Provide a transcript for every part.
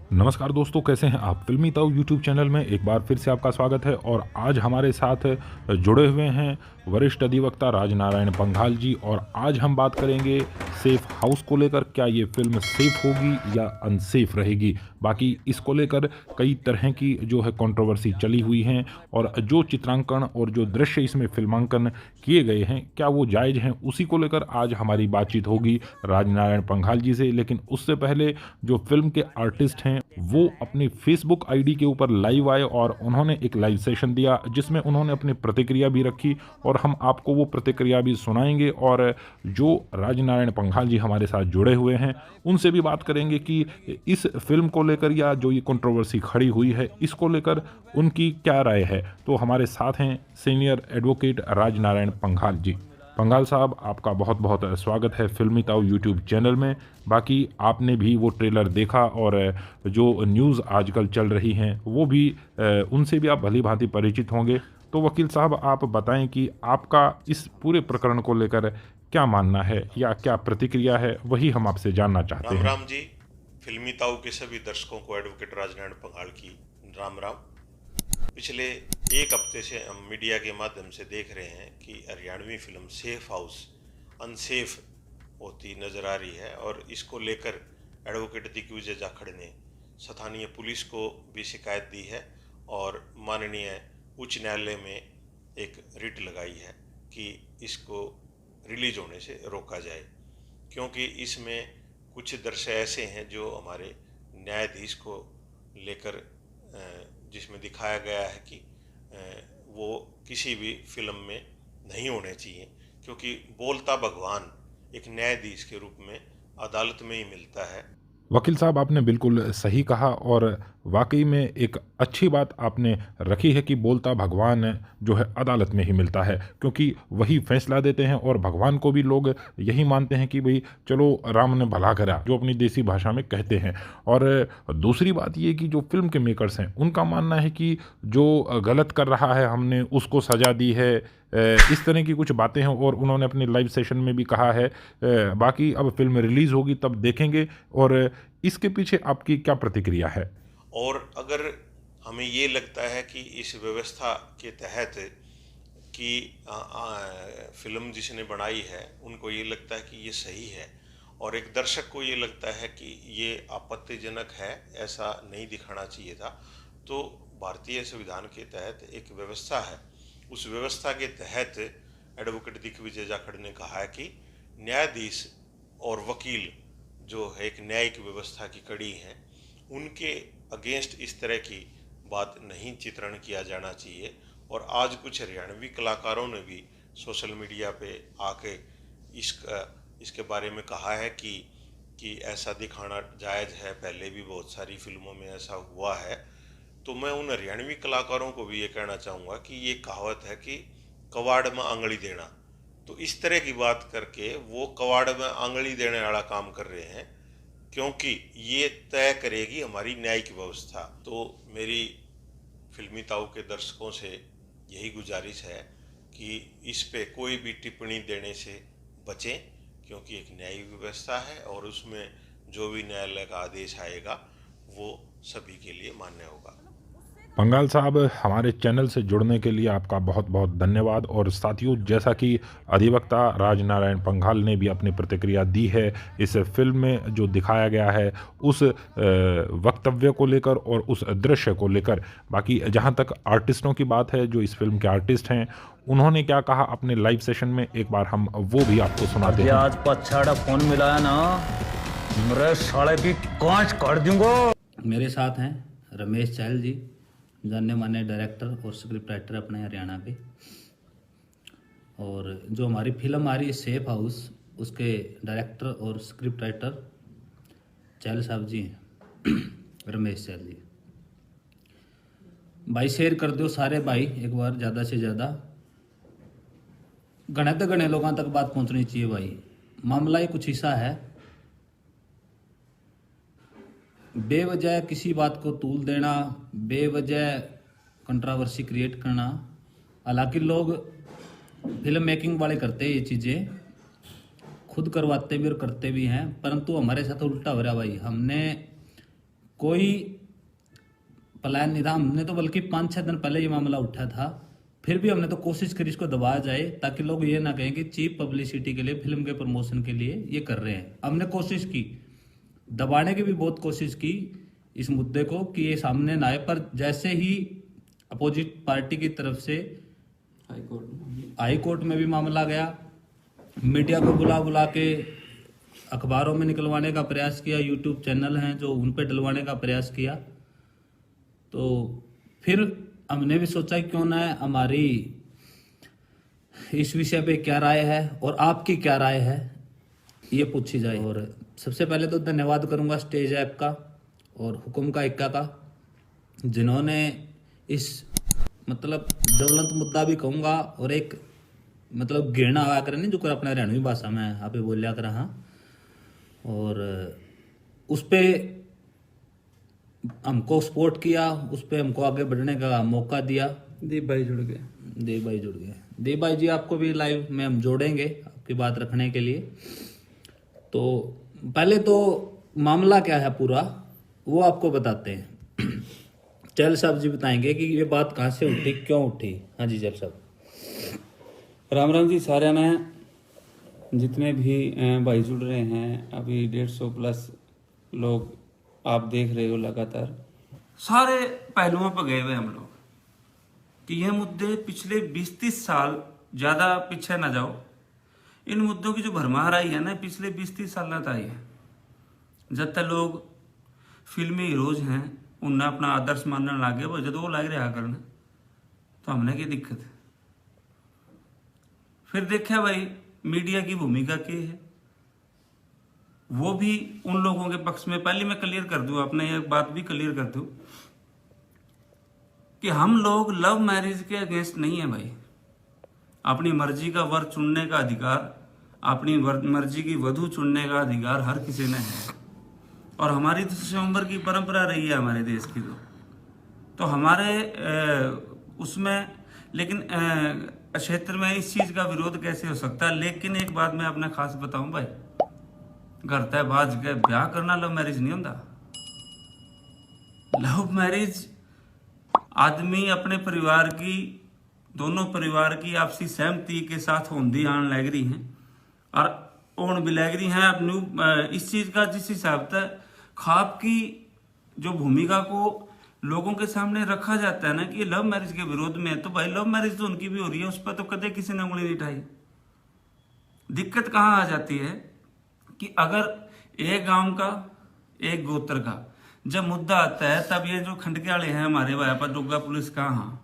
नमस्कार दोस्तों, कैसे हैं आप। फिल्मी ताऊ यूट्यूब चैनल में एक बार फिर से आपका स्वागत है। और आज हमारे साथ जुड़े हुए हैं वरिष्ठ अधिवक्ता राजनारायण पंघाल जी। और आज हम बात करेंगे सेफ हाउस को लेकर। क्या ये फिल्म सेफ होगी या अनसेफ रहेगी। बाकी इसको लेकर कई तरह की जो है कंट्रोवर्सी चली हुई हैं, और जो चित्रांकन और जो दृश्य इसमें फिल्मांकन किए गए हैं क्या वो जायज़ हैं, उसी को लेकर आज हमारी बातचीत होगी राजनारायण पंघाल जी से। लेकिन उससे पहले जो फिल्म के आर्टिस्ट हैं वो अपनी फेसबुक आईडी के ऊपर लाइव आए और उन्होंने एक लाइव सेशन दिया जिसमें उन्होंने अपनी प्रतिक्रिया भी रखी, और हम आपको वो प्रतिक्रिया भी सुनाएंगे। और जो राजनारायण पंघाल जी हमारे साथ जुड़े हुए हैं उनसे भी बात करेंगे कि इस फिल्म को लेकर या जो ये कंट्रोवर्सी खड़ी हुई है इसको लेकर उनकी क्या राय है। तो हमारे साथ हैं सीनियर एडवोकेट राजनारायण पंघाल जी। पंघाल साहब, आपका बहुत बहुत स्वागत है फिल्मी ताऊ यूट्यूब चैनल में। बाकी आपने भी वो ट्रेलर देखा, और जो न्यूज़ आजकल चल रही हैं वो भी उनसे भी आप भली भांति परिचित होंगे। तो वकील साहब, आप बताएं कि आपका इस पूरे प्रकरण को लेकर क्या मानना है या क्या प्रतिक्रिया है, वही हम आपसे जानना चाहते राम हैं। राम जी। फिल्मी ताऊ के सभी दर्शकों को एडवोकेट राजनारायण पंघाल की राम राम। पिछले एक हफ्ते से हम मीडिया के माध्यम से देख रहे हैं कि Haryanvi film safe house unsafe होती नजर आ रही है, और इसको लेकर एडवोकेट दिग्विजय जाखड़ ने स्थानीय पुलिस को भी शिकायत दी है और माननीय उच्च न्यायालय में एक रिट लगाई है कि इसको रिलीज होने से रोका जाए, क्योंकि इसमें कुछ दृश्य ऐसे हैं जो हमारे न्यायाधीश को लेकर जिसमें दिखाया गया है कि वो किसी भी फिल्म में नहीं होने चाहिए, क्योंकि बोलता भगवान एक न्यायाधीश के रूप में अदालत में ही मिलता है। वकील साहब, आपने बिल्कुल सही कहा, और वाकई में एक अच्छी बात आपने रखी है कि बोलता भगवान जो है अदालत में ही मिलता है, क्योंकि वही फैसला देते हैं। और भगवान को भी लोग यही मानते हैं कि भाई चलो राम ने भला करा, जो अपनी देसी भाषा में कहते हैं। और दूसरी बात ये कि जो फिल्म के मेकर्स हैं उनका मानना है कि जो गलत कर रहा है हमने उसको सज़ा दी है, इस तरह की कुछ बातें हैं। और उन्होंने अपने लाइव सेशन में भी कहा है। बाकी अब फिल्म रिलीज़ होगी तब देखेंगे। और इसके पीछे आपकी क्या प्रतिक्रिया है। और अगर हमें ये लगता है कि इस व्यवस्था के तहत कि फिल्म जिसने बनाई है उनको ये लगता है कि ये सही है, और एक दर्शक को ये लगता है कि ये आपत्तिजनक है, ऐसा नहीं दिखाना चाहिए था, तो भारतीय संविधान के तहत एक व्यवस्था है, उस व्यवस्था के तहत एडवोकेट दिग्विजय जाखड़ ने कहा है कि न्यायाधीश और वकील जो है एक न्यायिक व्यवस्था की कड़ी हैं, उनके अगेंस्ट इस तरह की बात नहीं चित्रण किया जाना चाहिए। और आज कुछ हरियाणवी कलाकारों ने भी सोशल मीडिया पे आके इसके बारे में कहा है कि ऐसा दिखाना जायज़ है, पहले भी बहुत सारी फिल्मों में ऐसा हुआ है। तो मैं उन हरियाणवी कलाकारों को भी ये कहना चाहूँगा कि ये कहावत है कि कवाड़ में आंगली देना, तो इस तरह की बात करके वो कवाड़ में आंगली देने वाला काम कर रहे हैं, क्योंकि ये तय करेगी हमारी न्यायिक व्यवस्था। तो मेरी फिल्मी ताऊ के दर्शकों से यही गुजारिश है कि इस पे कोई भी टिप्पणी देने से बचें, क्योंकि एक न्यायिक व्यवस्था है और उसमें जो भी न्यायालय का आदेश आएगा वो सभी के लिए मान्य होगा। पंघाल साहब, हमारे चैनल से जुड़ने के लिए आपका बहुत बहुत धन्यवाद। और साथियों, जैसा कि अधिवक्ता राजनारायण पंघाल ने भी अपनी प्रतिक्रिया दी है इस फिल्म में जो दिखाया गया है उस वक्तव्य को लेकर और उस दृश्य को लेकर। बाकी जहां तक आर्टिस्टों की बात है, जो इस फिल्म के आर्टिस्ट हैं उन्होंने क्या कहा अपने लाइव सेशन में, एक बार हम वो भी आपको सुनाते हैं। आज पछाड़ा फोन मिलाया ना, मेरे साले की कांच काट दूंगा। मेरे साथ हैं रमेश चहल जी, जाने माने डायरेक्टर और स्क्रिप्ट राइटर अपने हरियाणा के। और जो हमारी फिल्म आ रही है सेफ हाउस, उसके डायरेक्टर और स्क्रिप्ट राइटर चहल साहब जी हैं रमेश चहल जी। भाई शेयर कर दो सारे भाई, एक बार ज़्यादा से ज़्यादा, घने तो घने लोगों तक बात पहुंचनी चाहिए भाई। मामला ही कुछ ऐसा है, बेवजह किसी बात को तूल देना, बेवजह कंट्रोवर्सी क्रिएट करना। हालांकि लोग फिल्म मेकिंग वाले करते हैं ये चीज़ें, खुद करवाते भी और करते भी हैं, परंतु हमारे साथ उल्टा हो रहा भाई। हमने कोई प्लान नहीं था। हमने तो बल्कि 5-6 दिन पहले ये मामला उठा था, फिर भी हमने तो कोशिश करी इसको दबाया जाए ताकि लोग ये ना कहें कि चीप पब्लिसिटी के लिए, फिल्म के प्रमोशन के लिए ये कर रहे हैं। हमने कोशिश की, दबाने की भी बहुत कोशिश की इस मुद्दे को कि ये सामने ना आए, पर जैसे ही अपोजिट पार्टी की तरफ से हाई कोर्ट में भी मामला गया, मीडिया को बुला के अखबारों में निकलवाने का प्रयास किया, यूट्यूब चैनल हैं जो उन पे डलवाने का प्रयास किया, तो फिर हमने भी सोचा क्यों ना हमारी इस विषय पे क्या राय है और आपकी क्या राय है ये पूछी जाए। और सबसे पहले तो धन्यवाद करूंगा स्टेज ऐप का और हुकुम का इक्का का, जिन्होंने इस मतलब ज्वलंत मुद्दा भी कहूँगा और एक मतलब घृणा आया करे नहीं जो कर अपने हरियाणवी भाषा में आप ही बोलिया कर, हाँ, और उस पे हमको सपोर्ट किया, उस पे हमको आगे बढ़ने का मौका दिया। दीप भाई जुड़ गए। दीप भाई जी आपको भी लाइव में हम जोड़ेंगे आपकी बात रखने के लिए। तो पहले तो मामला क्या है पूरा वो आपको बताते हैं। चैल साहब जी बताएंगे कि ये बात कहाँ से उठी, क्यों उठी। हाँ जी चैल साहब। राम राम जी सारे में जितने भी भाई जुड़ रहे हैं, अभी 150 प्लस लोग आप देख रहे हो लगातार। सारे पहलुओं पर गए हुए हम लोग कि यह मुद्दे पिछले 20-30 साल, ज़्यादा पीछे ना जाओ, इन मुद्दों की जो भरमार आई है ना पिछले 20-30 साल तक आई है। जब तक लोग फिल्मी हीरोज हैं उन्हें अपना आदर्श मानने लगे, वो जब वो लग रहा करने तो हमने क्या दिक्कत है। फिर देखा भाई मीडिया की भूमिका क्या है, वो भी उन लोगों के पक्ष में। पहले मैं क्लियर कर दूं, अपने एक बात भी क्लियर कर दूं कि हम लोग लव मैरिज के अगेंस्ट नहीं है भाई। अपनी मर्जी का वर चुनने का अधिकार, अपनी मर्जी की वधू चुनने का अधिकार हर किसी ने है, और हमारी तो स्वयंवर की परंपरा रही है हमारे देश की। तो हमारे उसमें लेकिन क्षेत्र में इस चीज का विरोध कैसे हो सकता है। लेकिन एक बात मैं अपने खास बताऊं भाई, घर तय बाज के ब्याह करना लव मैरिज नहीं होता। लव मैरिज आदमी अपने परिवार की, दोनों परिवार की आपसी सहमति के साथ होंदी आन लग रही हैं और ओन भी लग रही हैं अपनी इस चीज का जिस हिसाब से खाप की जो भूमिका को लोगों के सामने रखा जाता है ना कि लव मैरिज के विरोध में है, तो भाई लव मैरिज तो उनकी भी हो रही है, उस पर तो कदे किसी ने उंगली नहीं उठाई। दिक्कत कहाँ आ जाती है कि अगर एक गांव का एक गोत्र का जब मुद्दा आता है, तब ये जो खंडके वाले हैं हमारे भाई पर डोगा पुलिस कहाँ,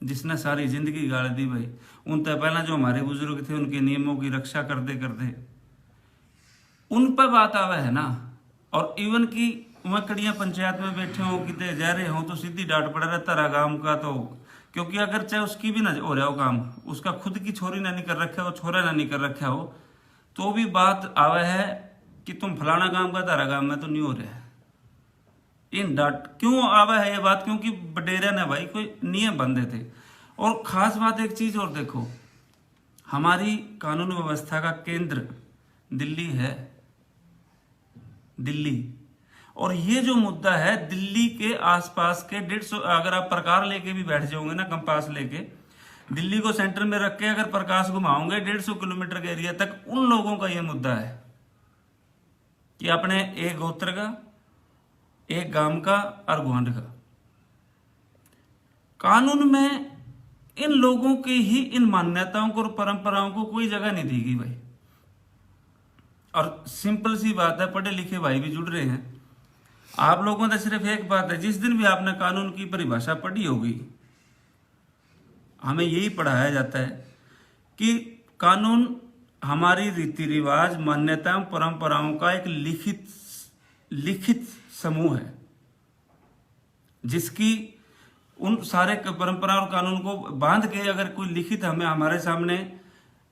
जिसने सारी जिंदगी गाड़ दी भाई, उन तय पहला जो हमारे बुजुर्ग थे उनके नियमों की रक्षा करते करते उन पर बात आवे है ना। और इवन की उमकड़ियां पंचायत में बैठे हो कितने जा रहे हो तो सीधी डांट पड़ रहा तारा गांव का, तो क्योंकि अगर चाहे उसकी भी ना हो रहा हो काम, उसका खुद की छोरी ना नहीं कर रखा हो, छोरा ना नहीं कर रखा हो, तो भी बात आवे है कि तुम फलाना काम का तारा गांव में तो नहीं हो रहा है। इन डांट क्यों आवे है ये बात, क्योंकि बडेरा ने भाई कोई नियम बंधे थे। और खास बात एक चीज और देखो, हमारी कानून व्यवस्था का केंद्र दिल्ली है, दिल्ली। और ये जो मुद्दा है दिल्ली के आसपास के 150, अगर आप प्रकार लेके भी बैठ जाओगे ना, कंपास लेके दिल्ली को सेंटर में रख के अगर प्रकाश घुमाओगे 150 किलोमीटर के एरिया तक, उन लोगों का ये मुद्दा है कि अपने एक गोत्र का, एक गांव का और गुआंढ का। कानून में इन लोगों की ही इन मान्यताओं को और परंपराओं को कोई जगह नहीं दी गई भाई। और सिंपल सी बात है, पढ़े लिखे भाई भी जुड़ रहे हैं, आप लोगों ने सिर्फ एक बात है, जिस दिन भी आपने कानून की परिभाषा पढ़ी होगी, हमें यही पढ़ाया जाता है कि कानून हमारी रीति रिवाज, मान्यताओं, परंपराओं का एक लिखित समूह है, जिसकी उन सारे परंपरा और कानून को बांध के अगर कोई लिखित हमें हमारे सामने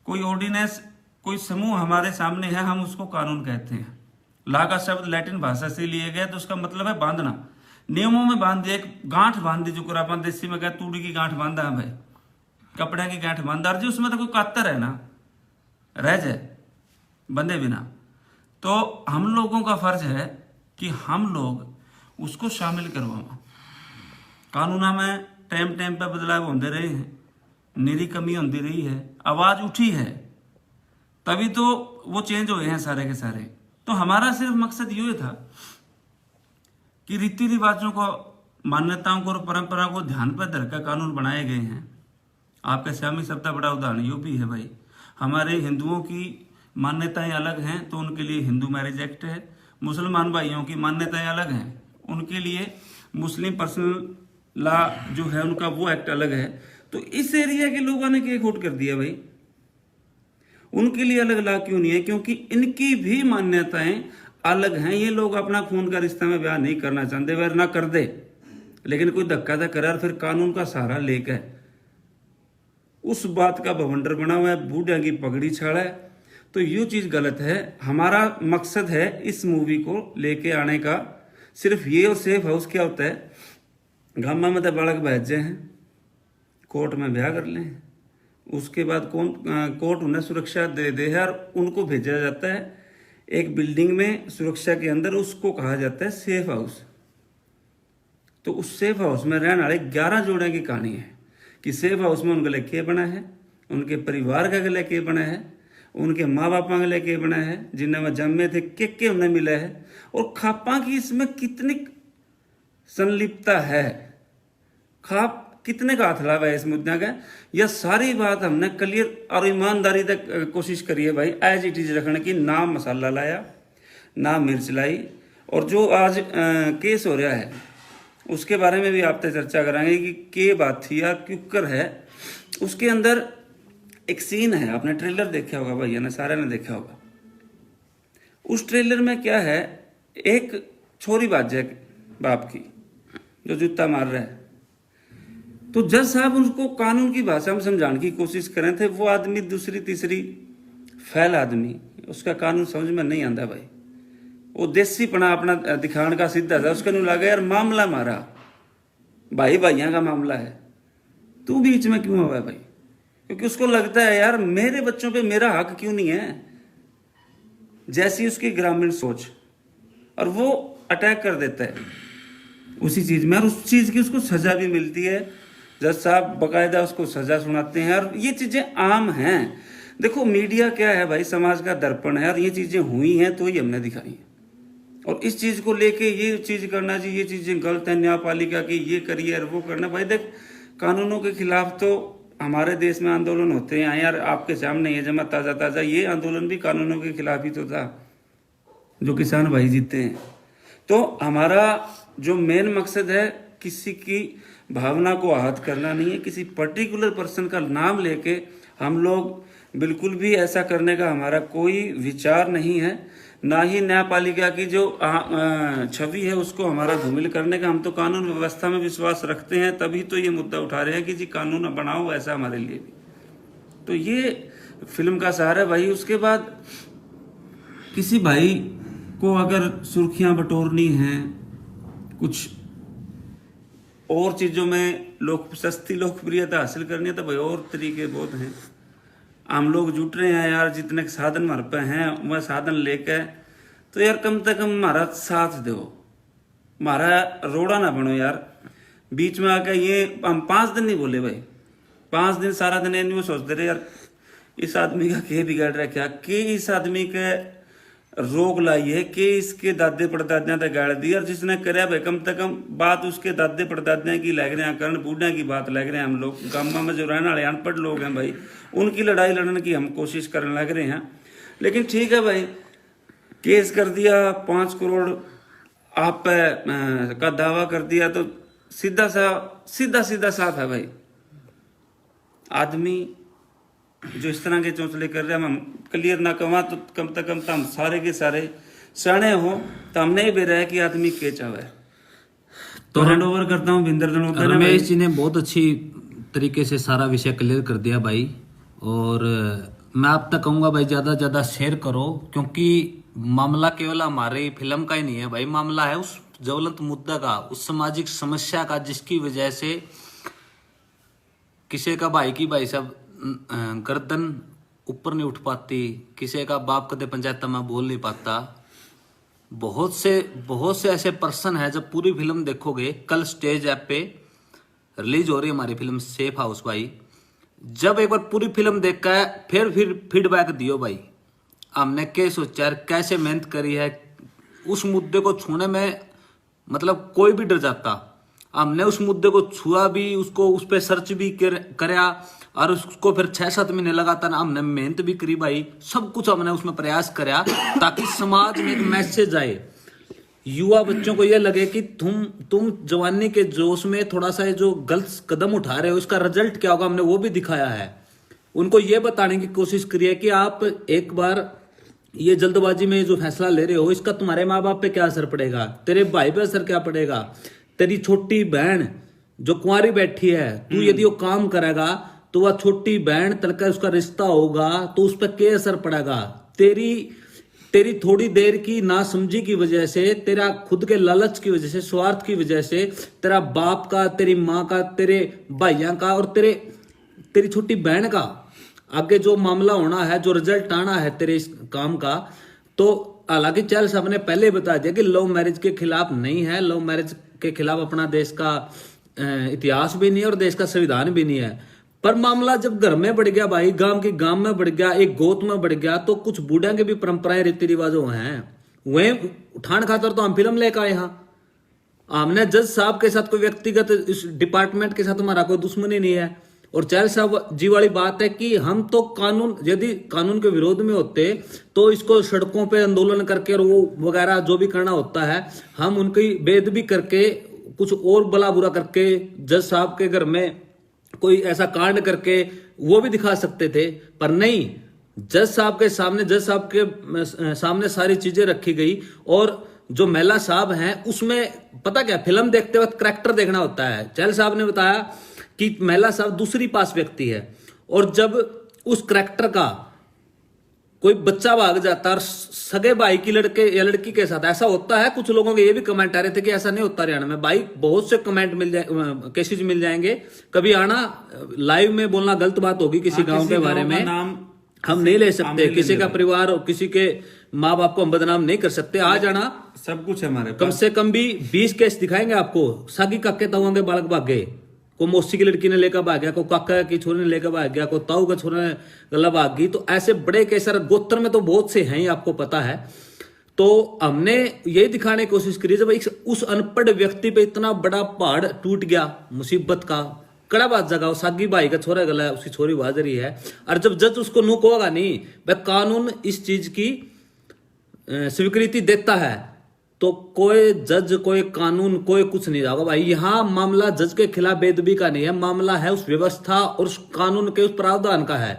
कोई ऑर्डिनेंस, कोई समूह हमारे सामने है, हम उसको कानून कहते हैं। ला का शब्द लैटिन भाषा से लिए गया, तो उसका मतलब है बांधना, नियमों में बांध दिया, एक गांठ बांध दी, जो अपन देसी में कहते तूड़ी की गांठ बांधा है भाई, कपड़े की गांठ बांधा जी, उसमें तो कोई कातर है ना, रह जाए बंधे बिना। तो हम लोगों का फर्ज है कि हम लोग उसको शामिल करवावा। कानूना में टाइम टाइम पर बदलाव होते रहे हैं, निरी कमी होती रही है, आवाज उठी है, तभी तो वो चेंज हुए हैं सारे के सारे। तो हमारा सिर्फ मकसद ये था कि रीति रिवाजों को, मान्यताओं को और परंपरा को ध्यान पर धरकर कानून बनाए गए हैं। आपके सामने सबसे बड़ा उदाहरण यो भी है भाई, हमारे हिंदुओं की मान्यताएं अलग हैं तो उनके लिए हिंदू मैरिज एक्ट है, मुसलमान भाइयों की मान्यताएं अलग हैं उनके लिए मुस्लिम पर्सनल लॉ जो है उनका वो एक्ट अलग है। तो इस एरिया के लोगों ने क्या खोट कर दिया भाई, उनके लिए अलग लॉ क्यों नहीं है? क्योंकि इनकी भी मान्यताएं अलग हैं। ये लोग अपना खून का रिश्ता में ब्याह नहीं करना चाहते, वह ना कर दे, लेकिन कोई धक्का तो करार फिर कानून का सहारा लेकर उस बात का बवंडर बना हुआ है, बूढ़िया की पगड़ी छाड़ा है। तो ये चीज गलत है। हमारा मकसद है इस मूवी को लेके आने का सिर्फ ये। और सेफ हाउस क्या होता है, गामा में तो बालक भेजे हैं, कोर्ट में ब्याह कर लें, उसके बाद कोर्ट उन्हें सुरक्षा दे दे है और उनको भेजा जाता है एक बिल्डिंग में सुरक्षा के अंदर, उसको कहा जाता है सेफ हाउस। तो उस सेफ हाउस में रहने वाले 11 जोड़े की कहानी है कि सेफ हाउस में उनके लिए क्या बना है, उनके परिवार के लिए क्या बना है, उनके माँ बापा के लिए क्या बना है, जिन्हें वह जन्मे थे के उन्हें मिला है, और खापा की इसमें कितनी संलिप्तता है, खाप कितने का हाथ लगा है इस मुद्दे का। यह सारी बात हमने क्लियर और ईमानदारी तक कोशिश करी है भाई एज इट इज रखने की। ना मसाला लाया, ना मिर्च लाई। और जो आज केस हो रहा है उसके बारे में भी आपसे चर्चा कराएंगे कि के बात थी या क्यों है। उसके अंदर एक सीन है, आपने ट्रेलर देखा होगा भैया ने, सारे ने देखा होगा। उस ट्रेलर में क्या है, एक छोरी बाज है बाप की जो जूता मार रहा है। तो जज साहब उनको कानून की भाषा में समझाने की कोशिश कर रहे थे। वो आदमी दूसरी तीसरी फैल आदमी, उसका कानून समझ में नहीं आता भाई। वो देसीपना अपना दिखाने का सीधा था, उसका नहीं लगा यार मामला मारा भाई भाइयों का मामला है, तू बीच में क्यों हुआ भाई? क्योंकि उसको लगता है यार मेरे बच्चों पे मेरा हक क्यों नहीं है, जैसी उसकी ग्रामीण सोच, और वो अटैक कर देता है उसी चीज में। और उस चीज की उसको सजा भी मिलती है, जज साहब बकायदा उसको सजा सुनाते हैं। और ये चीजें आम हैं। देखो मीडिया क्या है भाई, समाज का दर्पण है, और ये चीजें हुई हैं तो ही हमने दिखाई है। और इस चीज को लेके ये चीज करना जी, ये चीजें गलत है, न्यायपालिका की ये करिए और वो करना। भाई देख, कानूनों के खिलाफ तो हमारे देश में आंदोलन होते हैं यार, आपके सामने ये जमा ताजा ताजा, ये आंदोलन भी कानूनों के खिलाफ ही तो था जो किसान भाई जीते हैं। तो हमारा जो मेन मकसद है, किसी की भावना को आहत करना नहीं है, किसी पर्टिकुलर पर्सन का नाम लेके हम लोग बिल्कुल भी ऐसा करने का हमारा कोई विचार नहीं है, ना ही न्यायपालिका की जो छवि है उसको हमारा धूमिल करने का। हम तो कानून व्यवस्था में विश्वास रखते हैं, तभी तो ये मुद्दा उठा रहे हैं कि जी कानून बनाओ ऐसा हमारे लिए भी। तो ये फिल्म का सहारा है भाई। उसके बाद किसी भाई को अगर सुर्खियां बटोरनी है, कुछ और चीजों में सस्ती लोकप्रियता हासिल करनी है, तो भाई और तरीके बहुत हैं। हम लोग जुट रहे हैं यार, जितने साधन हमारे पे हैं वह साधन लेकर, तो यार कम से कम हमारा साथ दो, हमारा रोड़ा ना बनो यार। बीच में आकर ये हम 5 दिन नहीं बोले भाई, 5 दिन सारा दिन नहीं सोचते रहे यार इस आदमी का क्या बिगाड़ रखा, कि इस आदमी के रोग लाई है, कि इसके दादे परदादियां तक गाड़ दी। और जिसने कराया भाई कम से कम बात उसके दादे परदादियां की लग रहे हैं, करण बूढ़िया की बात लग रहे हैं। हम लोग गांव में जो रहने वाले अनपढ़ लोग हैं भाई, उनकी लड़ाई लड़ने की हम कोशिश करने लग रहे हैं। लेकिन ठीक है भाई, केस कर दिया, 5 करोड़ आप पे का दावा कर दिया, तो सीधा साफ है भाई। आदमी जो इस तरह के चौंचले कर रहे हैं, हम क्लियर ना कमा तो कम से कम हम सारे के सारे सयाने हो, तो हमने ही बेरा है कि आदमी के चाहे। तो हैंड ओवर करता हूँ बिंदर दनोकर। रमेश जी ने बहुत अच्छी तरीके से सारा विषय क्लियर कर दिया भाई। और मैं आप तक कहूंगा भाई ज्यादा ज्यादा शेयर करो, क्योंकि मामला केवल हमारे फिल्म का ही नहीं है भाई, मामला है उस ज्वलंत मुद्दा का, उस सामाजिक समस्या का, जिसकी वजह से किसी का भाई की भाई साहब गर्दन ऊपर नहीं उठ पाती, किसी का बाप कदे पंचायत में बोल नहीं पाता, बहुत से ऐसे पर्सन है, जब पूरी फिल्म देखोगे, कल स्टेज ऐप पे रिलीज हो रही है हमारी फिल्म सेफ हाउस भाई, जब एक बार पूरी फिल्म देखकर फिर फीडबैक दियो भाई, हमने क्या सोचा यार, कैसे मेहनत करी है, उस मुद्दे को छूने में मतलब कोई भी डर जाता। हमने उस मुद्दे को छुआ भी, उसको उस पर सर्च भी करया, और उसको फिर 6-7 महीने लगातार हमने मेहनत भी करी भाई, सब कुछ हमने उसमें प्रयास करा ताकि समाज में एक मैसेज आए, युवा बच्चों को यह लगे कि तुम जवानी के जोश में थोड़ा सा जो गलत कदम उठा रहे हो, इसका रिजल्ट क्या होगा, हमने वो भी दिखाया है। उनको ये बताने की कोशिश करी है कि आप एक बार ये जल्दबाजी में जो फैसला ले रहे हो, इसका तुम्हारे माँ बाप पे क्या असर पड़ेगा, तेरे भाई पे असर क्या पड़ेगा, तेरी छोटी बहन जो कुंवारी बैठी है, तू यदि वो काम करेगा तो वह छोटी बहन तलकर उसका रिश्ता होगा तो उस पर क्या असर पड़ेगा, तेरी थोड़ी देर की नासमझी की वजह से, तेरा खुद के लालच की वजह से, स्वार्थ की वजह से, तेरा बाप का, तेरी माँ का, तेरे भाइयों का और तेरी छोटी बहन का आगे जो मामला होना है, जो रिजल्ट आना है तेरे इस काम का। तो हालांकि चैल साहब ने पहले बता दिया कि लव मैरिज के खिलाफ नहीं है, लव मैरिज के खिलाफ अपना देश का इतिहास भी नहीं है और देश का संविधान भी नहीं है, पर मामला जब घर में बढ़ गया भाई, गांव में बढ़ गया, एक गोत में बढ़ गया, तो कुछ बूढ़ा के भी परंपराएं रीति रिवाज हैं, वह उठान खातर तो हम फिल्म लेकर आए। यहाँ हमने जज साहब के साथ कोई व्यक्तिगत इस डिपार्टमेंट के साथ हमारा कोई दुश्मनी नहीं है, और चैल साहब जी वाली बात है कि हम तो कानून, यदि कानून के विरोध में होते तो इसको सड़कों पे आंदोलन करके और वो वगैरह जो भी करना होता है, हम उनकी बेदबी करके, कुछ और भला बुरा करके, जज साहब के घर में कोई ऐसा कांड करके वो भी दिखा सकते थे, पर नहीं, जज साहब के सामने सारी चीजें रखी गई। और जो महिला साहब हैं उसमें पता क्या, फिल्म देखते वक्त करैक्टर देखना होता है। चैल साहब ने बताया कि महिला साहब दूसरी पास व्यक्ति है, और जब उस करैक्टर का कोई बच्चा भाग जाता है सगे भाई की लड़के या लड़की के साथ, ऐसा होता है। कुछ लोगों के ये भी कमेंट आ रहे थे कि ऐसा नहीं होता हरियाणा में। भाई बहुत से कमेंट केसेज मिल जाएंगे, कभी आना लाइव में बोलना गलत बात होगी, किसी गांव के बारे में हम नहीं ले सकते, किसी का परिवार और किसी के माँ बाप को हम बदनाम नहीं कर सकते। आ जाना, सब कुछ है हमारे कम से कम भी 20 केस दिखाएंगे आपको। सागी काके ताऊ के बालक भाग गए, को मौसी की लड़की ने लेकर भाग गया, को काका की छोरी ने लेकर भाग गया, को ताऊ का छोरा ने गला भाग गई। तो ऐसे बड़े केस गोत्र में तो बहुत से हैं, आपको पता है। तो हमने यही दिखाने की कोशिश करी, जब उस अनपढ़ व्यक्ति पे इतना बड़ा पहाड़ टूट गया मुसीबत का, कड़ा बात जगह, सागी भाई का छोरा गला, उसकी छोरी भाज रही है, और जब जज उसको नु कहोगा नहीं, वह कानून इस चीज की स्वीकृति देता है, तो कोई जज, कोई कानून, कोई कुछ नहीं जाएगा भाई। यहाँ मामला जज के खिलाफ बेदबी का नहीं है, मामला है उस व्यवस्था और उस कानून के उस प्रावधान का है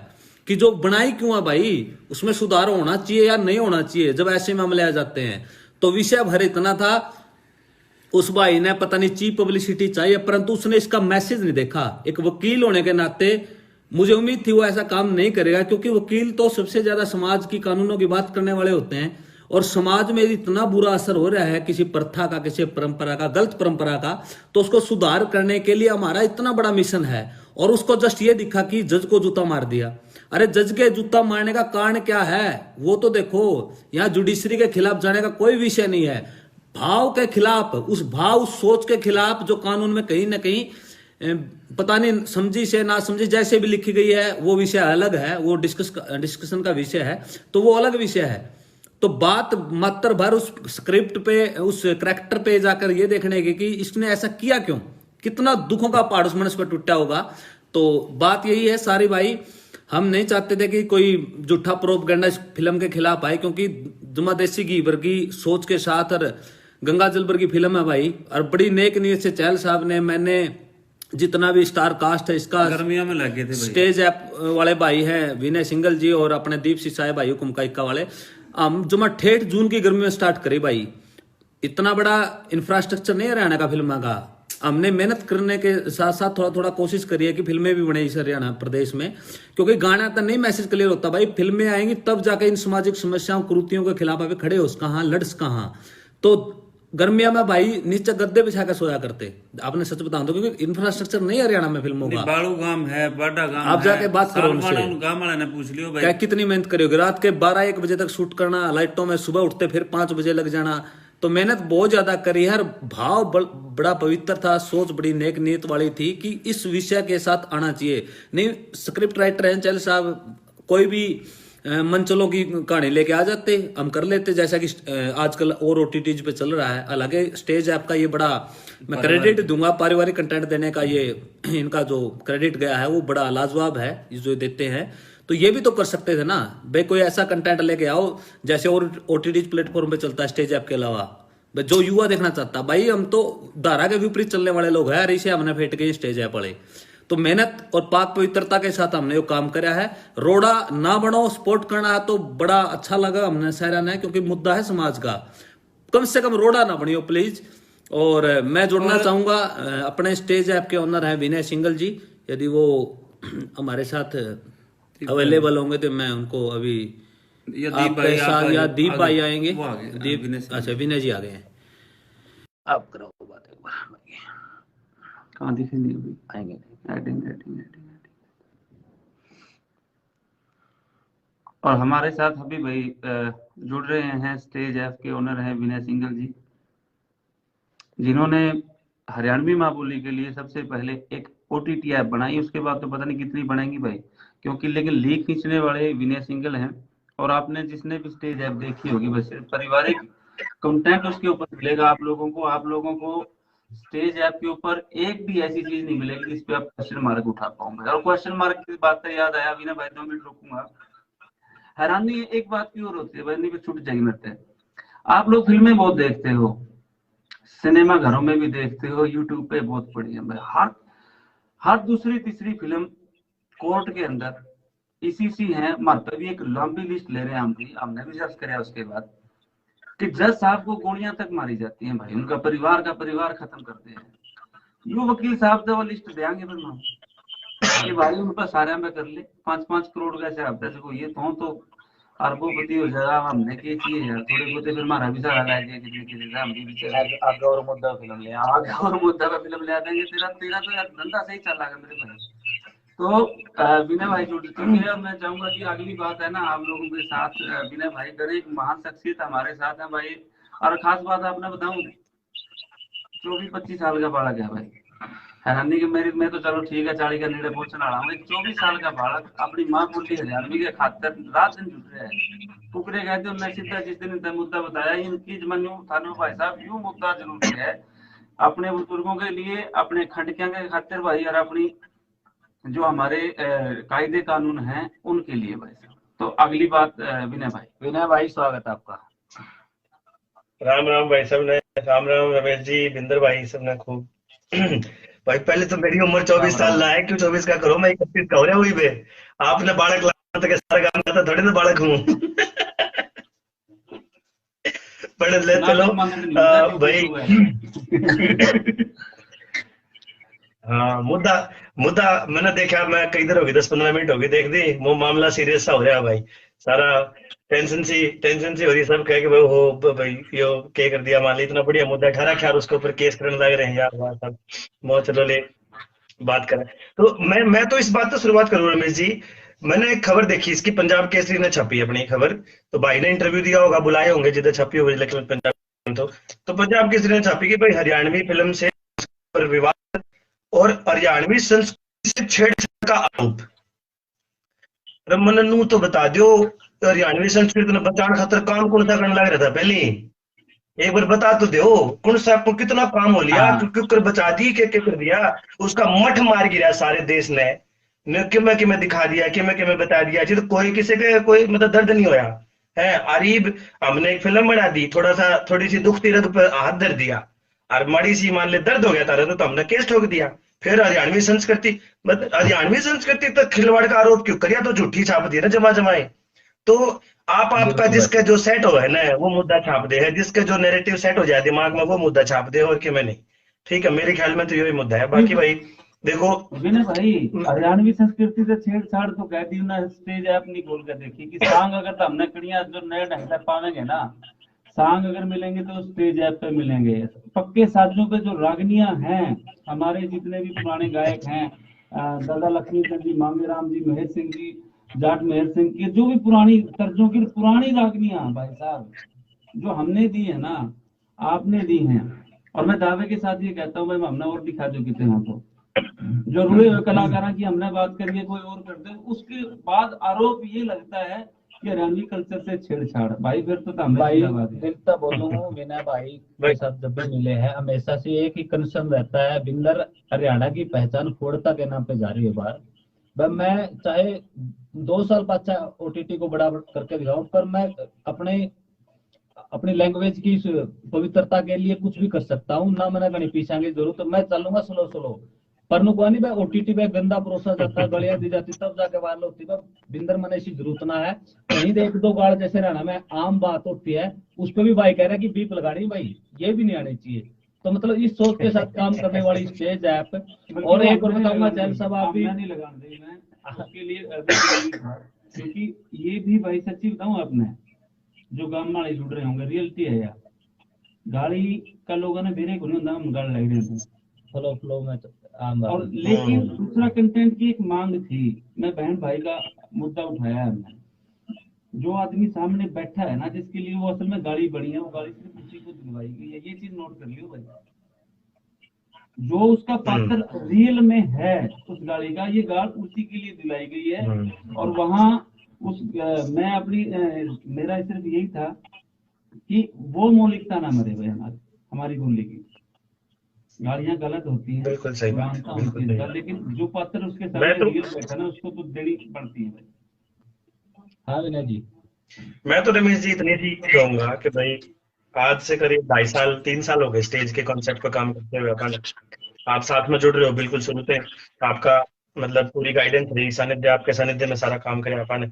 कि जो बनाई क्यों है भाई, उसमें सुधार होना चाहिए या नहीं होना चाहिए। जब ऐसे मामले आ जाते हैं तो विषय भर इतना था, उस भाई ने पता नहीं चीप पब्लिसिटी चाहिए, परंतु उसने इसका मैसेज नहीं देखा। एक वकील होने के नाते मुझे उम्मीद थी वो ऐसा काम नहीं करेगा, क्योंकि वकील तो सबसे ज्यादा समाज की कानूनों की बात करने वाले होते हैं, और समाज में इतना बुरा असर हो रहा है किसी प्रथा का, किसी परंपरा का, गलत परंपरा का, तो उसको सुधार करने के लिए हमारा इतना बड़ा मिशन है। और उसको जस्ट ये दिखा कि जज को जूता मार दिया। अरे जज के जूता मारने का कारण क्या है वो तो देखो। यहाँ जुडिशरी के खिलाफ जाने का कोई विषय नहीं है, भाव के खिलाफ, उस भाव, उस सोच के खिलाफ जो कानून में कहीं ना कहीं पता नहीं समझी से ना समझी जैसे भी लिखी गई है, वो विषय अलग है, वो डिस्कशन का विषय है, तो वो अलग विषय है। तो बात मात्र भर उस स्क्रिप्ट पे, उस करैक्टर पे जाकर ये देखने की कि इसने ऐसा किया क्यों, कितना दुखों का पहाड़ उस मनुष्य पर टूटा होगा। तो बात यही है सारी भाई, हम नहीं चाहते थे कि कोई झूठा प्रोपगेंडा इस फिल्म के खिलाफ आए, क्योंकि जुमा देसी की वर्गी सोच के साथ और गंगा जल वर्गी फिल्म है भाई, और बड़ी नेक नीयत से चहल साहब ने, मैंने, जितना भी स्टार कास्ट है इसका, गर्मियों में लगे थे स्टेज ऐप वाले भाई हैं विनय सिंगल जी और अपने दीप सिसाए भाई हुकुम का इक्का वाले, हम जुमा 8 जून की गर्मी में स्टार्ट करी भाई। इतना बड़ा इंफ्रास्ट्रक्चर नहीं है हरियाणा का फिल्म का। हमने मेहनत करने के साथ साथ थोड़ा थोड़ा कोशिश करी है कि फिल्में भी बने इस हरियाणा प्रदेश में, क्योंकि गाना तो नहीं मैसेज क्लियर होता भाई, फिल्में आएंगी तब जाके इन सामाजिक समस्याओं, कुरीतियों के खिलाफ आप खड़े हो कहाँ, लड़ कहाँ। तो गर्मिया में भाई नीचे गद्दे बिछा कर सोया करते। आपने सच बताऊं तो, क्योंकि इंफ्रास्ट्रक्चर नहीं है हरियाणा में फिल्मों का। बाड़ू गांव है, बड़ा गांव आप जाके बात करो उनसे, गांव वाले ने पूछ लियो भाई क्या कितनी मेहनत करोगे, रात के 12-1 बजे तक शूट करना, लाइटों में सुबह उठते फिर 5 बजे लग जाना, तो मेहनत बहुत ज्यादा करी है। भाव बड़ा पवित्र था, सोच बड़ी नेक नीयत वाली थी कि इस विषय के साथ आना चाहिए। नहीं स्क्रिप्ट राइटर हैं चल साहब, कोई भी मंचलों की कहानी लेके आ जाते, हम कर लेते, जैसा कि आजकल और OTTs पे चल रहा है। हालांकि स्टेज ऐप का ये बड़ा मैं क्रेडिट दूंगा, पारिवारिक कंटेंट देने का ये इनका जो क्रेडिट गया है वो बड़ा लाजवाब है, जो देते हैं। तो ये भी तो कर सकते थे ना भाई, कोई ऐसा कंटेंट लेके आओ जैसे और OTT प्लेटफॉर्म पे चलता है स्टेज ऐप के अलावा, जो युवा देखना चाहता। भाई हम तो धारा के विपरीत चलने वाले लोग हैं, इसे हमने फेंट गए स्टेज ऐप वाले। तो मेहनत और पाक पवित्रता के साथ हमने वो काम करा है। रोड़ा ना बनो, सपोर्ट करना है तो बड़ा अच्छा लगा हमने सराहना, क्योंकि मुद्दा है समाज का। कम से कम रोड़ा ना बनियो प्लीज। और मैं जुड़ना चाहूंगा, अपने स्टेज ऐप के ओनर हैं विनय सिंगल जी, यदि वो हमारे साथ अवेलेबल होंगे तो मैं उनको अभी आपके साथ, या दीप भाई आएंगे, दीप, अच्छा विनय जी आ गए हैं, आप करो बात एक बार। कहाँ दिखे नहीं अभी, आएंगे एडिंग। और हमारे साथ अभी भाई जुड़ रहे हैं स्टेज ऐप के ओनर हैं विनय सिंगल जी, जिन्होंने हरियाणवी माँ बोली के लिए सबसे पहले एक OTT ऐप बनाई। उसके बाद तो पता नहीं कितनी बनेंगी भाई, क्योंकि लेकिन लीक खींचने वाले विनय सिंगल हैं। और आपने जिसने भी स्टेज ऐप देखी होगी, बस पारिवारिक कंटेंट उसके ऊपर मिलेगा आप लोगों को। आप लोगों को स्टेज ऐप के ऊपर एक भी ऐसी चीज नहीं मिलेगी जिस पे आप क्वेश्चन मार्क उठा पाओगे। और क्वेश्चन मार्क की बात से याद आया, विनय भाई 2 मिनट रोकूंगा। हैरानी एक बात की और होती है भाई, नहीं भी छूट जाएगी मेरे। आप लोग फिल्में बहुत देखते हो, सिनेमा घरों में भी देखते हो, यूट्यूब पे बहुत पड़ी है भाई, हर दूसरी तीसरी फिल्म कोर्ट के अंदर इसी है। हमारे पे भी एक लंबी लिस्ट ले रहे हैं, हमने भी सर्च कराया उसके बाद कि जज साहब को गोलियां तक मारी जाती हैं भाई, उनका परिवार खत्म करते हैं। यू वकील साहब तो वो लिस्ट देंगे फिर कि भाई उन पर सारे में कर ले 5-5 करोड़ का हिसाब था, देखो ये तो अरबोपति हो जाएगा। हमने क्या चाहिए यार, थोड़े बहुत फिर हमारा भी सारा लाएंगे, हम भी बेचारे आगे और मुद्दा फिल्म ले देंगे। तेरा तो यार धंधा सही चल रहा है मेरे भाई। तो विनय भाई जुड़ चुके हैं, और मैं चाहूंगा कि अगली बात है ना आप लोगों के साथ विनय भाई करे, एक महान शख्सियत हमारे साथ है भाई। और खास बात आपने बताऊं, 24-25 साल का बालक है भाई, हैरानी की मेरी में तो चलो ठीक है 40 का नेड़े पहुंचने वाला हूँ। 24 साल का बालक अपनी माँ बोली हरियाणवी के खातिर रात दिन जुट रहे हैं। कुकरे कहते उन्हें सीधा जिस दिन मुद्दा बताया, इनकी जमन्यू थानू भाई साहब यूं मुद्दा जरूरी है अपने बुजुर्गों के लिए, अपने खंडकियां के खातिर भाई, और अपनी जो हमारे कायदे कानून हैं उनके लिए भाई साहब। तो अगली बात विनय भाई स्वागत है आपका। राम राम भाई सब ने, राम राम रमेश जी, बिंदर भाई सब ने खूब। भाई पहले तो मेरी उम्र 24 साल ना है, क्यों 24 का करो, मैं 31 का हो रहा हुई बे। आपने बालक लाते के सारा काम करता, थोड़ी ना बालक हूँ। पढ़ ले चलो भाई। हाँ मुद्दा मैंने देखा, मैं कई देर होगी 10-15 मिनट होगी देख दी, वो मामला सीरियस सा हो रहा है भाई, सारा टेंशन सी हो रही। सब कह के भाई हो भाई यो क्या कर दिया, मान ली इतना बढ़िया मुद्दा ठहरा खैर उसके ऊपर केस करने लग रहे हैं यार। बात सब बहुत, चलो ले बात करें। तो मैं तो इस बात से शुरुआत करूँ रमेश जी। मैंने एक खबर देखी इसकी, पंजाब केसरी ने छापी अपनी खबर, तो भाई ने इंटरव्यू दिया होगा, बुलाए होंगे जिधर छपी होगी, लेकिन पंजाब तो पंजाब केसरी ने छापी कि भाई हरियाणवी फिल्म से विवाद और हरियाणवी संस्कृति से छेड़छाड़ का आरोप। रमन नू तो बता दो, हरियाणवी संस्कृति ने बचाने खातर काम कौन सा करने लग रहा था, पहले एक बार बता तो दो कौन सा आपको कितना काम हो लिया, क्यों बचा दी, क्या कर दिया, उसका मठ मार गिरा सारे देश ने, कि मैं दिखा दिया, कि मैं बता दिया जी, तो कोई किसी के कोई मतलब दर्द नहीं होया है। अरीब हमने एक फिल्म बना दी, थोड़ी सी दुखती रग पर हाथ धर दिया, और माड़ी सी मान ले दर्द हो गया तारा, तो हमने केस ठोक दिया। फिर हरियाणवी संस्कृति तक खिलवाड़ का आरोप क्यों करिया, तो झूठी छाप दी ना जमाए। तो आपका जिसका जो सेट हो है ना वो मुद्दा छाप दे है, जिसका जो नैरेटिव सेट हो जाए दिमाग में वो मुद्दा छाप दे, और कि मैं नहीं। ठीक है, मेरे ख्याल में तो यही मुद्दा है। बाकी भाई देखो विनय भाई, हरियाणवी संस्कृति से छेड़छाड़ तो कह दी ना, स्टेज ऐप नहीं खोल कर देखी कि सांग अगर हमने कड़ियां जो नए ढंग से पावेंगे ना, सांग अगर मिलेंगे तो स्टेज ऐप पे मिलेंगे। पक्के साजों पे जो रागनियां हैं, हमारे जितने भी पुराने गायक हैं, दादा लक्ष्मी चंद जी, मांगे राम जी, महेश सिंह जी, जाट महेश सिंह की जो भी पुरानी तर्जों की पुरानी रागनियां भाई साहब जो हमने दी है ना, आपने दी हैं। और मैं दावे के साथ ये कहता हूँ भाई, हमने और दिखा जो कितने हैं तो जो रुए हुए कलाकारों की हमने बात करी है, कोई और कर दे, उसके बाद आरोप ये लगता है कि हरियाणवी कल्चर से छेड़छाड़। भाई फिर तो हमने भाई सीधा बात है। फिर तो बोलूँ विनय भाई के साथ जब भी मिले हैं हमेशा से एक ही कंसर्न रहता है, बिंदर हरियाणा की पहचान फोड़ता के नाम पे जा रही है बाहर। भाई मैं चाहे 2 साल बाद ओटीटी को बड़ा करके दिखाऊं, पर मैं अपने अपनी लैंग्वेज की इस पवित्रता के लिए कुछ भी कर सकता हूँ ना। मैंने कहीं पीछा की जरूरत, तो मैं चलूंगा स्लो स्लो। पर नुको नहीं भाई, ओटीटी पे गंदा परोसा जाता है, गलियां दी जाती, तब जाके वायरल होती है। बिंदर मने ऐसी जरूरत ना है कहीं दे एक दो गाड़ जैसे रहना में आम बात होती है, उस पर भी भाई कह रहा है कि बीप लगा रही भाई, ये भी नहीं आनी चाहिए। तो मतलब इस सोच के साथ काम करने वाली स्टेज ऐप। और एक और बताऊंगा चैन साहब, आप भी नहीं लगाने दी मैं उसके लिए क्योंकि ये भी भाई सच्ची बताऊं आपने, जो गांव वाले जुड़ रहे होंगे, रियलिटी है यार। गाड़ी का लोगों ने बेरे को नहीं होता, हम गाड़ी लग रहे थे फ्लो फ्लो में तो आम बात और है। लेकिन दूसरा कंटेंट की एक मांग थी। मैं बहन भाई का मुद्दा उठाया है हमने, जो आदमी सामने बैठा है ना, जिसके लिए वो असल में गाड़ी बनी है, वो गाड़ी सिर्फ उसी को दिलवाई गई है। ये चीज नोट कर लियो भाई, जो उसका पात्र रियल में है उस गाड़ी का, ये गाड़ उसी के लिए दिलाई गई है। और वहां उस मैं अपनी मेरा सिर्फ यही था कि वो मौलिकता ना मरे भाई, हमारी बोली की। गाड़ियां गलत होती हैं, बिल्कुल सही बात, मानता हूँ बिल्कुल इस सही चीज का, बात। लेकिन जो पात्र उसके मैं सामने तो रियल बैठा ना, उसको तो देनी पड़ती है भाई। हाँ विनय जी। मैं तो रमेश जी इतनी सी कहूंगा कि भाई आज से करीब 2.5 साल 3 साल हो गए स्टेज के कॉन्सेप्ट पर काम करते हुए। अपन आप साथ में जुड़ रहे हो बिल्कुल शुरू से, आपका मतलब पूरी गाइडेंस रही, सानिध्य आपके सानिध्य में सारा काम करे अपन ने।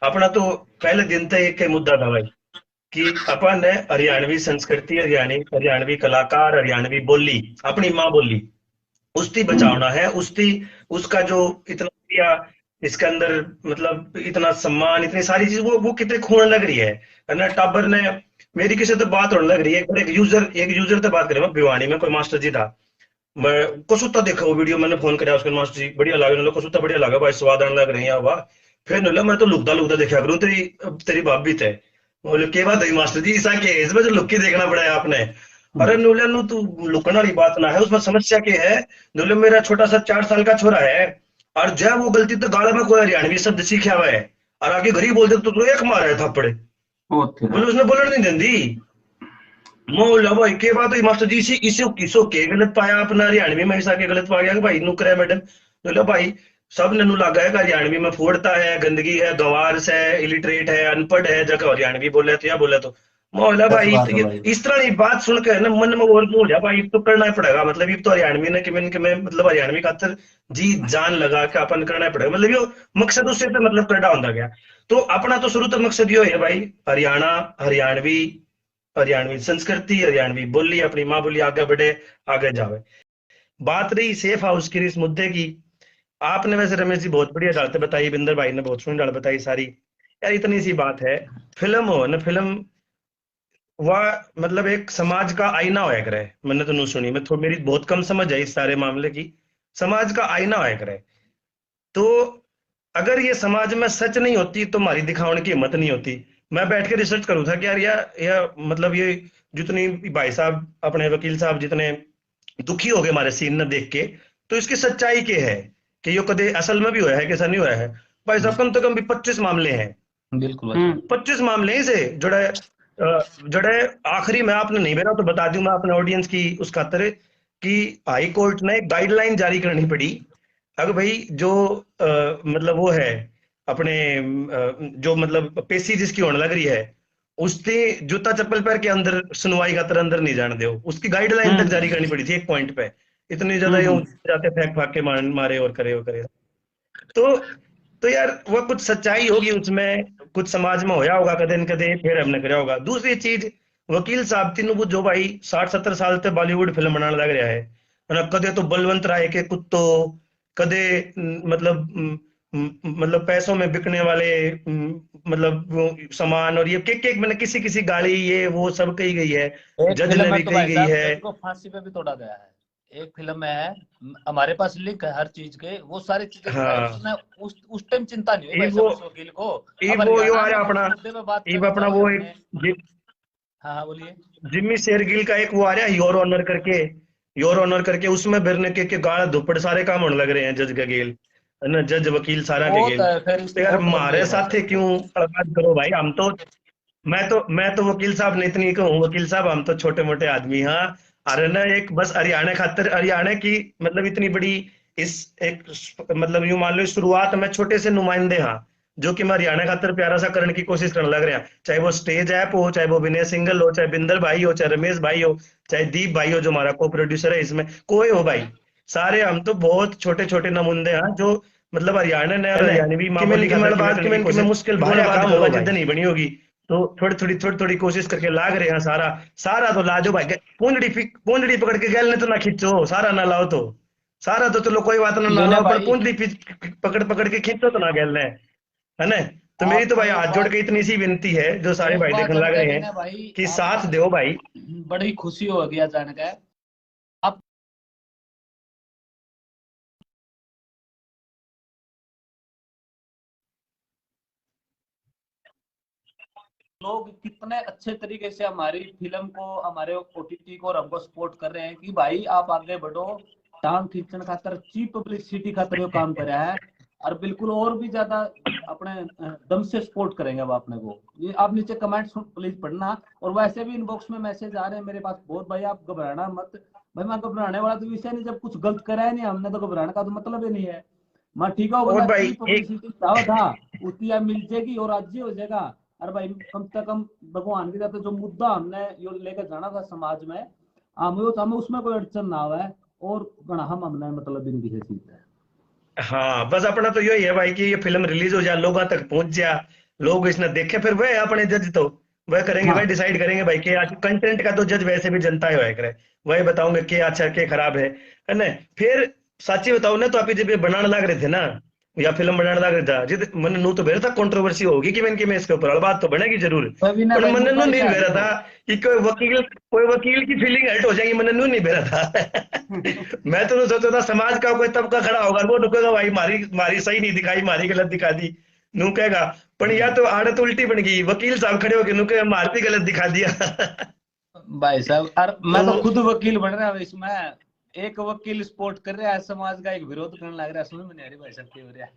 अपना तो पहले दिन से एक ही मुद्दा था भाई कि अपन ने हरियाणवी संस्कृति, हरियाणवी कलाकार, हरियाणवी बोली, अपनी माँ बोली उसकी बचावना है। उसका जो इतना प्रिया इसके अंदर, मतलब इतना सम्मान, इतनी सारी चीज, वो कितने खून लग रही है ना। टाबर ने मेरी किसी तो बात होने लग रही है, एक यूजर से बात करें, भिवानी में कोई मास्टर जी था, मैं कसुता देखा वो वीडियो, मैंने फोन कराया उसको, मास्टर जी बढ़िया लगा, कसुता बढ़िया लगा भाई, स्वाद आने लग रहे हैं वाह। फिर बोला मैं तो लुकदा लुकदा देखा करूं, तेरी तेरी भाभी थे। बोले के बात है मास्टर जी, ऐसा के इसमें जो लुक के देखना पड़ा है आपने। अरे नूले नु तू लुकने वाली बात ना है, उसमें समस्या क्या है। नूले मेरा छोटा सा 4 साल का छोरा है, और जब वो गलती तो गाला में कोई हरियाणवी शब्द सीखा हुआ है और आगे गरीब बोलते तो एक मारा है थप्पड़, बोले उसने बोलने नहीं देती। मोला भाई के बात हुई मास्टर जी, इसे किसो के गलत पाया अपना हरियाणवी में, ऐसा के गलत पा गया कि भाई नुकर है मैडम। बोला भाई सब ने लगा है कि हरियाणवी में फोड़ता है, गंदगी है, गवारस है, इलिटरेट है, अनपढ़ है, जगह हरियाणवी बोले तो या बोले तो मोहल्ला भाई इस तरह की बात सुनकर ना मन में और हो गया भाई, तो करना ही पड़ेगा। मतलब ये तो हरियाणवी ने कि मतलब हरियाणवी खातर जी जान लगा के अपन करना ही पड़ेगा, मतलब ये मकसद उससे तो मतलब करना होता गया। तो अपना तो शुरू तो मकसद ये है भाई, हरियाणा, हरियाणवी संस्कृति, हरियाणवी बोली, अपनी माँ बोली आगे बढ़े, आगे जावे। बात रही सेफ हाउस की इस मुद्दे की, आपने वैसे रमेश जी बहुत बढ़िया डालते बताई, बिंदर भाई ने बहुत सुनी डाल बताई सारी। यार इतनी सी बात है, फिल्म हो ना, फिल्म वह मतलब एक समाज का आईना होया करे। मैंने तो नहीं सुनी, मैं मेरी बहुत कम समझ है इस सारे मामले की। समाज का आईना होया करे, तो अगर ये समाज में सच नहीं होती तो हमारी दिखाने की हिम्मत नहीं होती। मैं बैठ के रिसर्च करूँ था कि यार मतलब ये जितनी भाई साहब अपने वकील साहब जितने दुखी हो गए हमारे सीन न देख के, तो इसकी सच्चाई क्या है कि ये कदे असल में भी हुआ है कि ऐसा नहीं हुआ है। भाई साहब कम से कम भी 25 मामले हैं, बिल्कुल 25 मामले हैं से जड़े आखिरी में आपने नहीं मेरा तो बता दूं मैं अपने ऑडियंस की उस खातर कि हाई कोर्ट ने गाइडलाइन जारी करनी पड़ी। अगर भाई जो मतलब वो है अपने जो मतलब पेशी जिसकी होने लग रही है, उसके जूता चप्पल पैर के अंदर सुनवाई खातर अंदर नहीं जाने दो, उसकी गाइडलाइन तक जारी करनी पड़ी थी एक पॉइंट पे। इतनी ज्यादा यूं जाते फेंक फाक के मारे और करे तो यार वो कुछ सच्चाई होगी उसमें, कुछ समाज में होया होगा कदे न कदे, फिर हमने कराया होगा। दूसरी चीज वकील साहब तीनों वो जो भाई 60-70 साल से बॉलीवुड फिल्म बनाने लग रहा है ना, कदे तो बलवंत राय के कुत्तो, कदे मतलब मतलब पैसों में बिकने वाले मतलब वो सामान, और ये केक केक मैंने किसी किसी गाड़ी ये वो सब कही गई है, एक जज फिल्म ने में भी तो कही भाई गई साहब है। जज को फांसी पे भी तोड़ा गया है। एक फिल्म में है, हमारे पास लिंक है हर चीज के, वो सारी चीजें दिखाई हाँ, उसने। उस टाइम चिंता नहीं हुई ये भाई वो साहब उस वकील को। ये अब वो यो हरियाणा आ में रहा उस अपना, मुद्दे पे बात ये करनी अपना चाहिए वो हमने। एक हाँ हाँ बोलिए। जिम्मी शेरगिल का एक वो आ रहा है योर ऑनर करके, योर ऑनर करके, उसमें बिरने के गाल धुप्पड़ सारे काम होने लग रहे हैं जज के गेल, है ना, जज वकील सारा के बहुत गेल। है, फिर तो इसकी यार बहुत लंबी हमारे है भाई साथ साहब क्यों फिर। बर्बाद करो भाई, हम तो मैं तो वकील साहब ने इतनी कहूँ, वकील साहब हम तो छोटे मोटे आदमी, हाँ। अरे ना एक बस हरियाणा खातर, हरियाणा की मतलब इतनी बड़ी इस एक मतलब यूं मान लो शुरुआत में छोटे से नुमाइंदे, हाँ, जो कि मैं हरियाणा खातर प्यारा सा करने की कोशिश करने लग रहे हैं, चाहे वो स्टेज ऐप हो, चाहे वो विनय सिंगल हो, चाहे बिंदर भाई हो, चाहे रमेश भाई हो, चाहे दीप भाई हो जो हमारा को प्रोड्यूसर है इसमें, कोई हो भाई, सारे हम तो बहुत छोटे छोटे नमुंदे हैं जो मतलब हरियाणा ने और हरियाणवी माँ बोली खातर बात की मैं मुश्किल भारी काम होगा जिद्द नहीं बनी होगी, तो थोड़ी थोड़ी कोशिश करके लाग रहे हैं सारा। सारा तो लाजो भाई, पूंजड़ी पकड़ के गैल ने तो ना खींचो, सारा ना लाओ तो, सारा तो चलो कोई बात ना विनय लाओ, पर भाई पूंजड़ी पकड़ पकड़ के खींचो तो ना गैल ने, है ना। तो मेरी तो आपको भाई एक हाथ जोड़ बात, के इतनी सी विनती है जो सारे एक भाई बात देखने लग जानकर रहे हैं विनय भाई कि साथ आपको दो भाई। बड़ी खुशी होगी अचानक है। आप लोग कितने अच्छे तरीके से हमारी फिल्म को, हमारे ओटीटी को और हमको सपोर्ट कर रहे हैं कि भाई आप आगे बढ़ो। टांग खींचने खातर, चीप पब्लिसिटी खातर ये काम कर रहा है, और बिल्कुल और भी ज्यादा अपने दम से सपोर्ट करेंगे अब अपने को। ये आप नीचे कमेंट्स प्लीज पढ़ना। और वैसे भी इनबॉक्स में मैसेज आ रहे हैं मेरे पास बहुत, भाई आप घबराना मत। भाई मैं घबराने वाला तो विषय नहीं, जब कुछ गलत करा है नहीं हमने तो घबराने का तो मतलब ही नहीं है। मैं ठीक है और बंदा भाई चीप एक पब्लिसिटी चाहो था, उतनी अब मिल जाएगी और आज ही हो जाएगा। अरे भाई कम से कम भगवान की तरफ जो मुद्दा हमने यो लेकर जाना था समाज में, हमें उसमें कोई अड़चन ना आवे। और गणा हम हमने मतलब इनकी हैसियत है। हाँ, बस अपना तो यही है भाई कि ये फिल्म रिलीज हो जाए, लोगों तक पहुंच जाए, लोग इसने देखे, फिर वह अपने जज तो वह करेंगे, वह हाँ डिसाइड करेंगे भाई कि आज कंटेंट का तो जज वैसे भी जनता ही होया करे, वही बताऊंगे कि अच्छा के खराब है ना। फिर सच्ची बताओ ना, तो आप जब ये बनाने लग रहे थे ना, या फिल्म बनाने लग रहे था जिद मन नू तो बेरा था कंट्रोवर्सी होगी कि मैं इसके ऊपर और बात तो बनेगी जरूर, तो विनय पर भाई मन नू मुद्दा नहीं ऐसा है बेरा देखो। था कि कोई वकील की फीलिंग हर्ट हो जाएगी, मन नू नहीं बेरा था। मैं तो सोचा था समाज का कोई तबका खड़ा होगा, वो रुकेगा भाई, मारी मारी सही नहीं दिखाई, मारी गलत दिखा दी, नू कहेगा, पर या तो आड़त उल्टी बन गई, वकील साहब खड़े होके नू कहे मारती गलत दिखा दिया। भाई साहब, और मैं तो तो खुद वकील बन रहा हूँ इसमें। एक वकील सपोर्ट कर रहा है समाज का, एक विरोध करने लग रहा है, समझ में नहीं आ रही भाई साहब क्या हो रहा है।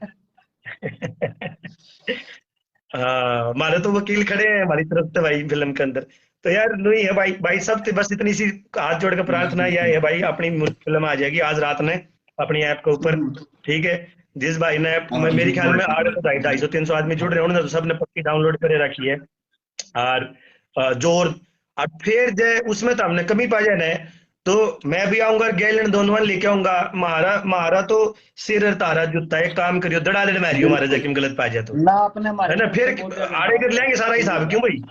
हाँ, हमारे तो वकील खड़े हैं हमारी तरफ से भाई फिल्म के अंदर। तो यार नहीं है भाई, भाई सब बस इतनी सी हाथ जोड़ के प्रार्थना यह है भाई, अपनी फिल्म आ जाएगी आज रात में अपनी ऐप के ऊपर, ठीक है। जिस भाई ने मेरे ख्याल में 250-300 आदमी जुड़ रहे हैं, उन्होंने तो सबने पक्की डाउनलोड करे रखी है। और जोर, और फिर जे उसमें तो हमने कमी पा जाना है, तो मैं भी आऊंगा गैलन दोनों लेके आऊंगा, मारा मारा तो सिर तारा जूता, एक काम करियो दड़ा दड़ मारियो मारे बिल्कुल, जख्म गलत पा जाए तो, ना आपने हमारी है ना, तरफ फिर से बोल दिया विनय आड़े भाई, कर लेंगे सारा सही हिसाब, है। क्यों भाई,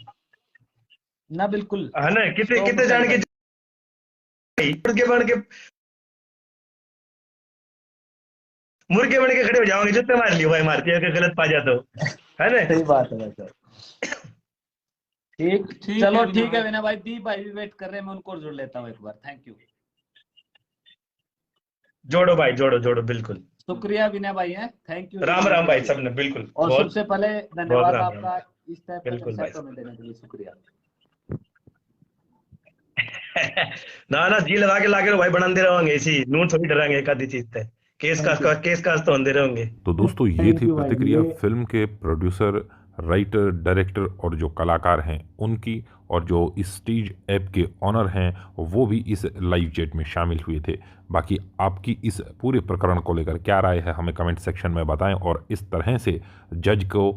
ना बिल्कुल है ना, कितने कितने 100% जान के भाई। मुर्गे बन के मुर्गे बन के खड़े हो जाओगे, जूते मार लियो भाई, मारती है गलत पा जाए तो, है ना। सही बात है भाई साहब। ठीक, ठीक चलो है विनय ठीक है भाई। विनय भाई, दीप भाई भी वेट कर रहे हैं, मैं उनको जोड़ लेता हूँ एक बार। थैंक यू, जोड़ो भाई, जोड़ो जोड़ो, बिल्कुल। शुक्रिया विनय भाई है, थैंक यू राम जुड़ने राम के भाई लिए। सबने, बिल्कुल और बहुत सबसे पहले बहुत धन्यवाद राम राम आपका भाई, इस टाइप का बिल्कुल भाई कंसेप्ट हमें देने के लिए, शुक्रिया। ना ना जी लगा के लाके भाई बनाते रहोगे इसी नून थोड़ी डरांगे एक आधी चीज से, थैंक यू, केस कास तो होते रहेंगे। तो दोस्तों ये थैंक थी यू भाई प्रतिक्रिया ये। फिल्म के प्रोड्यूसर, राइटर, डायरेक्टर और जो कलाकार हैं उनकी, और जो इस स्टेज ऐप के ऑनर हैं वो भी इस लाइव चैट में शामिल हुए थे। बाकी आपकी इस पूरे प्रकरण को लेकर क्या राय है हमें कमेंट सेक्शन में बताएं, और इस तरह से जज को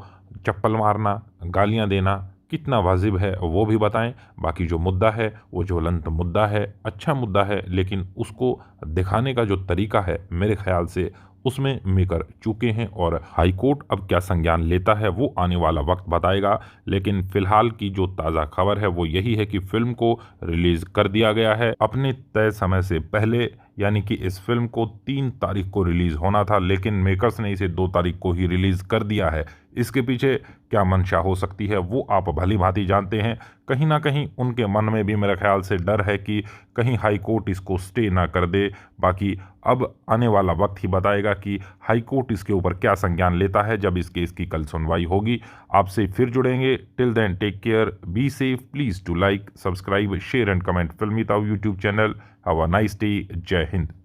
चप्पल मारना, गालियां देना कितना वाजिब है वो भी बताएं। बाकी जो मुद्दा है वो ज्वलंत मुद्दा है, अच्छा मुद्दा है, लेकिन उसको दिखाने का जो तरीका है मेरे ख्याल से उसमें मेकर चूके हैं, और हाई कोर्ट अब क्या संज्ञान लेता है वो आने वाला वक्त बताएगा। लेकिन फिलहाल की जो ताज़ा खबर है वो यही है कि फिल्म को रिलीज़ कर दिया गया है अपने तय समय से पहले, यानी कि इस फिल्म को 3 तारीख को रिलीज़ होना था, लेकिन मेकर्स ने इसे 2 तारीख को ही रिलीज़ कर दिया है। इसके पीछे क्या मंशा हो सकती है वो आप भली भांति जानते हैं। कहीं ना कहीं उनके मन में भी मेरे ख्याल से डर है कि कहीं हाई कोर्ट इसको स्टे ना कर दे। बाकी अब आने वाला वक्त ही बताएगा कि हाई कोर्ट इसके ऊपर क्या संज्ञान लेता है जब इस केस की कल सुनवाई होगी। आपसे फिर जुड़ेंगे। Till then take care, be safe, please to like, subscribe, share and comment Filmi Tau YouTube channel. Have a nice day. जय हिंद।